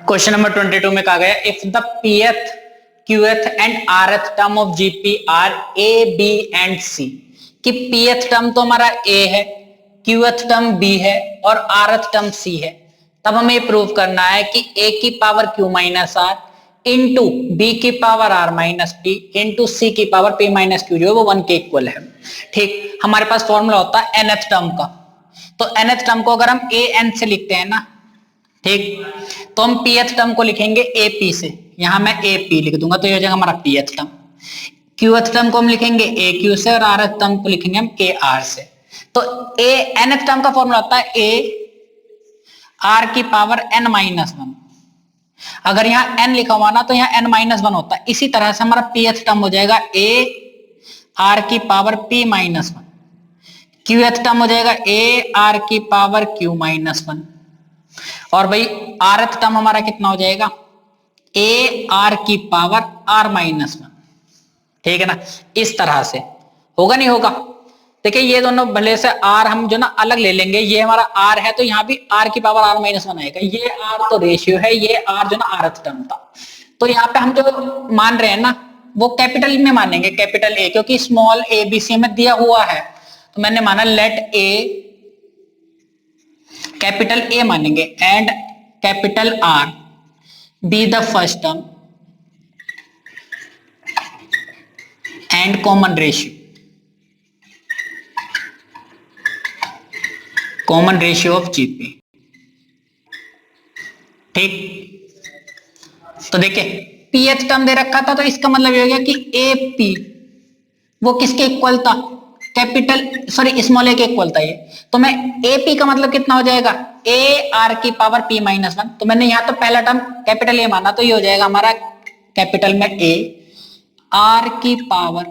Question number 22 में कहा गया if the pth qth and rth term of GP are a b and c, कि pth term तो हमारा a है, qth टर्म b है और rth टर्म c है। तब हमें प्रूव करना है कि a की power q minus r into b की power r minus p into c की पावर पी माइनस क्यू जो है वो 1 के इक्वल है। ठीक, हमारे पास फॉर्मूला होता है nth टर्म का, तो nth टर्म को अगर हम a n से लिखते हैं ना, ठीक, तो हम pth टर्म को लिखेंगे AP से, यहां मैं AP लिख दूंगा तो ये हो जाएगा हमारा pth टर्म। qth टर्म को हम लिखेंगे AQ से और rth टर्म को लिखेंगे हम AR से। तो nth टर्म का फॉर्मूला होता है A R की पावर n माइनस 1। अगर यहाँ n लिखा हुआ ना तो यहाँ n माइनस 1 होता है। इसी तरह से हमारा pth टर्म हो जाएगा A R की power p minus 1, qth term हो जाएगा A R की पावर q माइनस 1, और भाई rth टर्म हमारा कितना हो जाएगा A R की पावर R माइनस 1। ठीक है ना, इस तरह से होगा नहीं होगा। देखिए ये दोनों भले से R हम जो ना अलग ले लेंगे, ये हमारा R है तो यहाँ भी R की पावर R माइनस 1 आएगा। ये R तो रेशियो है, ये R जो ना rth टर्म था, तो यहाँ पे हम जो मान रहे हैं ना वो कैपिटल में मानेंगे, कैपिटल A, क्योंकि स्मॉल a b c में दिया हुआ है तो मैंने माना लेट A कैपिटल A मानेंगे and capital R be the first term and common ratio, common ratio of GP. ठीक, तो देखिए ph टर्म दे रखा था तो इसका मतलब ये हो गया कि AP वो किसके इक्वल था, कैपिटल सॉरी स्मॉल a के इक्वल था ये, तो मैं AP का मतलब कितना हो जाएगा A R की पावर P माइनस 1। तो मैंने यहाँ तो पहला टर्म कैपिटल A माना तो ये हो जाएगा हमारा कैपिटल में A R की पावर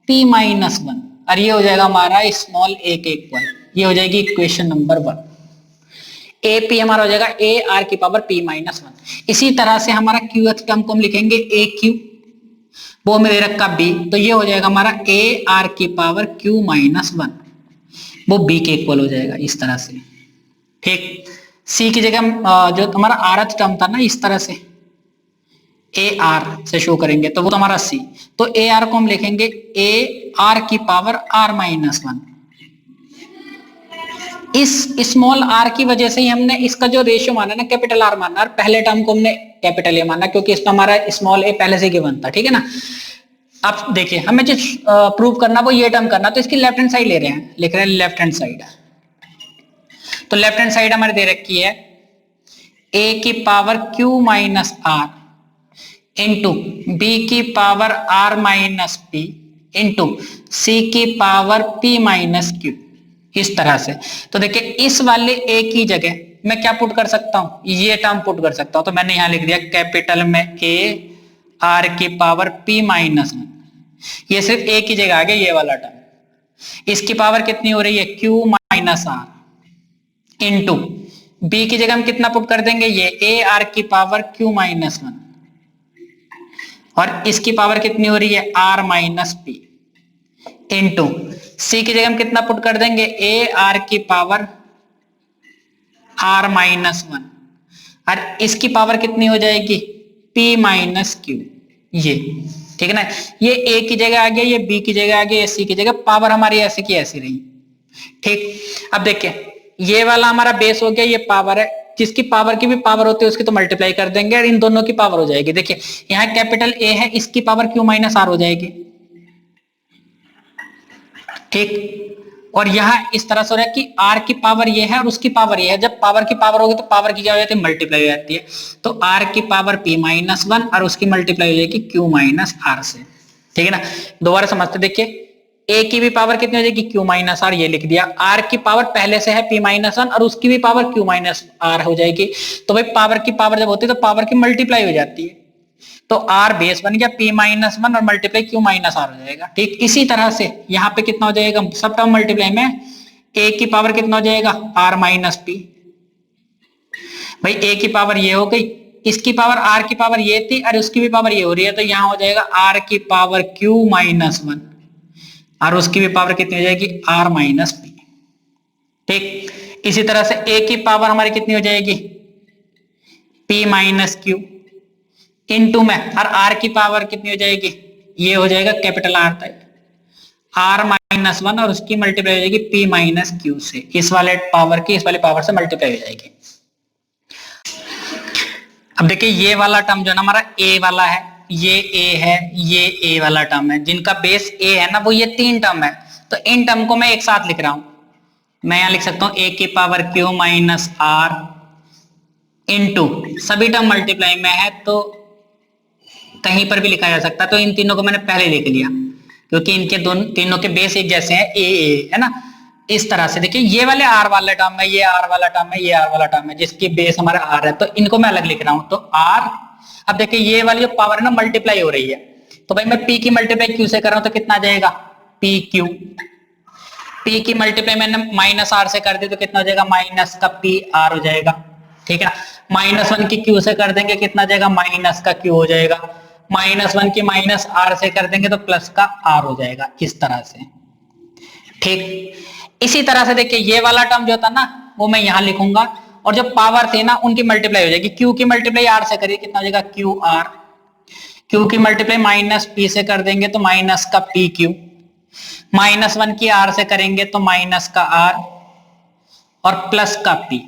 P माइनस 1 और ये हो जाएगा हमारा स्मॉल a के इक्वल। ये हो जाएगी इक्वेशन नंबर 1। AP हमारा हो जाएगा A R की पावर P माइनस 1। इसी तरह से हमारा qth टर्म को हम लिखेंगे AQ, वो मेरे रखा B, तो ये हो जाएगा हमारा A R की पावर Q माइनस 1, वो B के इक्वल हो जाएगा इस तरह से। ठीक, C की जगह जो हमारा rth टर्म था ना इस तरह से AR से शो करेंगे तो वो तो हमारा C, तो AR को हम लिखेंगे A R की पावर R माइनस 1। इस स्मॉल r की वजह से ही हमने इसका जो रेशियो माना ना कैपिटल R माना, और पहले टर्म को हमने कैपिटल A माना क्योंकि इसमें हमारा स्मॉल a पहले से गिवन था। ठीक है ना, अब देखिए हमें जो प्रूव करना वो ये टर्म करना, तो इसकी लेफ्ट हैंड साइड ले रहे हैं, लिख रहे हैं लेफ्ट हैंड साइड। तो लेफ्ट हैंड साइड हमारी दे रखी है A की power Q minus R into B की power R minus P into C की पावर P माइनस Q, इस तरह से। तो देखिए इस वाले A की जगह मैं क्या पुट कर सकता हूं, ये टर्म पुट कर सकता हूं, तो मैंने यहां लिख दिया कैपिटल में A R की पावर P माइनस 1। ये सिर्फ A की जगह आ गया ये वाला टर्म। इसकी पावर कितनी हो रही है Q minus R into B की जगह हम कितना पुट कर देंगे, ये A R की पावर Q माइनस 1, और इसकी पावर कितनी हो रही है R minus P into C की जगह हम कितना पुट कर देंगे A R की पावर R माइनस 1, और इसकी पावर कितनी हो जाएगी P माइनस Q। ये ठीक है ना, ये A की जगह आ गया, ये B की जगह आ गया, ये C की जगह, पावर हमारी ऐसे की ऐसी रही। ठीक, अब देखिए ये वाला हमारा बेस हो गया, ये पावर है, जिसकी पावर की भी पावर होती है उसकी तो मल्टीप्लाई कर देंगे और इन दोनों की पावर हो जाएगी। देखिए यहाँ कैपिटल A है, इसकी पावर Q माइनस R हो जाएगी। ठीक, और यहाँ इस तरह से हो रहा है कि R की पावर ये है और उसकी पावर ये है, जब पावर की पावर होगी तो पावर की क्या हो जाती है मल्टीप्लाई हो जाती है, तो R की पावर P माइनस 1 और उसकी मल्टीप्लाई हो जाएगी Q माइनस R से। ठीक है ना, दोबारा समझते, देखिए A की भी पावर कितनी हो जाएगी Q माइनस R, ये लिख दिया। R की पावर पहले से है P माइनस 1 और उसकी भी पावर Q माइनस R हो जाएगी, तो भाई पावर की पावर जब होती है तो पावर की मल्टीप्लाई हो जाती है, तो R बेस बन गया P माइनस 1 और मल्टीप्लाई Q माइनस R हो जाएगा। ठीक, इसी तरह से यहाँ पे कितना हो जाएगा, सब टर्म मल्टीप्लाई में A की पावर कितना हो जाएगा R माइनस P, भाई A की पावर ये हो गई, इसकी पावर R की पावर ये थी और उसकी भी पावर ये हो रही है, तो यहाँ हो जाएगा R की पावर Q माइनस 1 और उसकी भी पावर कितनी हो जाएगी R माइनस P। ठीक, इसी तरह से A की पावर हमारी कितनी हो जाएगी p माइनस क्यू इंटू में, और r की पावर कितनी हो जाएगी, ये हो जाएगा कैपिटल R तक r माइनस 1 और उसकी मल्टीप्लाई हो जाएगी p माइनस क्यू से, इस वाले पावर की इस वाले पावर से मल्टीप्लाई हो जाएगी। अब देखिए ये वाला टर्म जो ना हमारा a वाला है, ये a है, ये a वाला टर्म है, जिनका बेस a है ना, वो ये तीन टर्म है। तो इन टर्म को मैं एक साथ लिख रहा हूं, मैं यहां लिख सकता हूं a की power q minus r into, सभी टर्म मल्टीप्लाई में है तो कहीं पर भी लिखा जा सकता है, तो इन तीनों को मैंने पहले लिख लिया क्योंकि इनके दोनों तीनों के बेस एक जैसे हैं, a है ना। इस तरह से देखिए ये वाले r वाला टर्म है, ये r वाला टर्म है, ये r वाला टर्म है, जिसकी बेस हमारा r है, तो इनको मैं अलग लिख रहा हूं। तो r, अब देखिए ये वाली जो पावर है ना मल्टीप्लाई हो रही है, तो भाई मैं p की मल्टीप्लाई q से कर रहा हूं तो कितना आ जाएगा, p q, p की मल्टीप्लाई मैंने माइनस r से कर दी तो कितना हो जाएगा, माइनस का p r हो जाएगा, ठीक है। माइनस 1 की q से कर देंगे कितना आ जाएगा, माइनस का q हो जाएगा। माइनस 1 की माइनस r से कर देंगे तो प्लस का r हो जाएगा, इस तरह से, ठीक। इसी तरह से देखिए ये वाला टर्म जो था ना वो मैं यहां लिखूंगा, और जो पावर थी ना उनकी मल्टीप्लाई हो जाएगी, q की मल्टीप्लाई r से करिए कितना हो जाएगा, क्यू r, q की मल्टीप्लाई माइनस p से कर देंगे तो माइनस का p q, माइनस 1 की r से करेंगे तो माइनस का r और प्लस का p,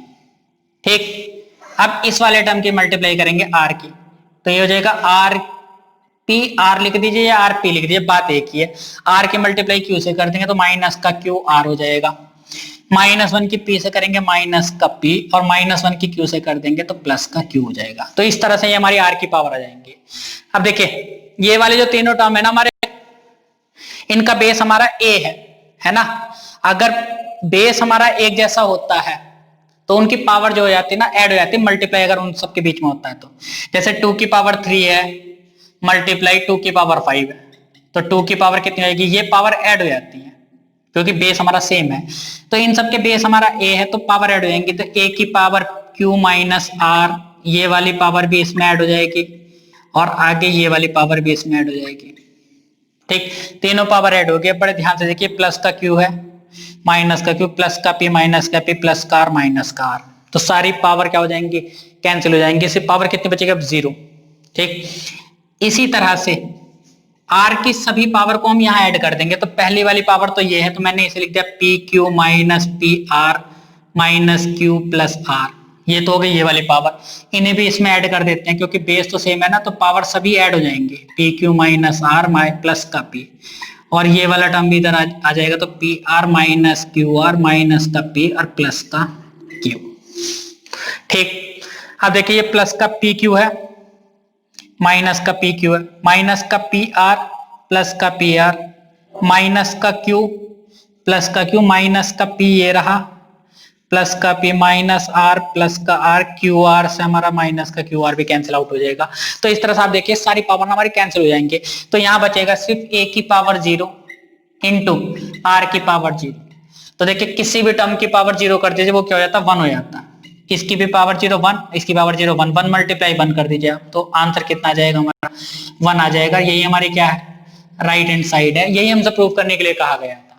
ठीक। अब इस वाले टर्म की मल्टीप्लाई करेंगे r की, तो ये हो जाएगा r p, r लिख दीजिए या r p लिख दीजिए, बात एक ही है। r की मल्टीप्लाई q से कर देंगे तो माइनस का q r हो जाएगा, माइनस 1 की p से करेंगे माइनस का p, और माइनस 1 की q से कर देंगे तो प्लस का q हो जाएगा। तो इस तरह से ये हमारी r की पावर आ जाएंगी। अब देखिए ये वाले जो तीनों टर्म है ना हमारे, इनका बेस हमारा a है ना। अगर बेस हमारा एक जैसा होता है तो उनकी पावर जो हो जाती है ना ऐड हो जाती है, मल्टीप्लाई अगर उन सबके बीच में होता है तो, जैसे 2 की पावर 3 है मल्टीप्लाई 2 की पावर 5 है, तो 2 की पावर कितनी होगी, ये पावर ऐड हो जाती है क्योंकि बेस हमारा सेम है। तो इन सबके बेस हमारा a है तो पावर ऐड हो जाएंगी, तो a की पावर q माइनस r, ये वाली पावर भी इसमें ऐड हो जाएगी, और आगे ये वाली पावर भी इसमें ऐड हो जाएगी, ठीक। तीनों पावर ऐड हो गए। बड़े ध्यान से देखिए, प्लस का q है, माइनस का q, प्लस का p, माइनस का p, प्लस का r, माइनस का r, तो सारी पावर क्या हो जाएंगी, कैंसिल हो जाएंगी। सिर्फ पावर कितनी बचेगी, 0, ठीक। इसी तरह से r की सभी पावर को हम यहाँ ऐड कर देंगे, तो पहली वाली पावर तो ये है, तो मैंने इसे लिख दिया p q minus p r minus q plus r, ये तो हो गई ये वाली पावर। इन्हें भी इसमें ऐड कर देते हैं क्योंकि बेस तो सेम है ना, तो पावर सभी ऐड हो जाएंगे, p q minus r plus का p, और ये वाला टर्म भी इधर आ जाएगा, तो P R minus Q R minus का पी और प्लस का क्यू, ठीक। अब देखिए ये प्लस का पी क्यू है, माइनस का पी क्यू है, माइनस का पी आर प्लस का पी आर, माइनस का क्यू प्लस का क्यू, माइनस का पी ये रहा प्लस का पी, माइनस आर प्लस का आर, क्यू आर से हमारा माइनस का क्यू आर भी कैंसिल आउट हो जाएगा। तो इस तरह से आप देखिए सारी पावर हमारी कैंसिल हो जाएंगे, तो यहाँ बचेगा सिर्फ a की पावर 0 इंटू आर की पावर 0। तो देखिए किसी भी टर्म की पावर 0 कर दीजिए, वो क्या हो जाता है, 1 हो जाता है। इसकी भी पावर 0 1, इसकी पावर 0 1, 1 मल्टीप्लाई 1 कर दीजिए आप, तो आंसर कितना आ जाएगा हमारा, 1 आ जाएगा। यही हमारी क्या है, राइट हैंड साइड है, यही हमसे प्रूव करने के लिए कहा गया था।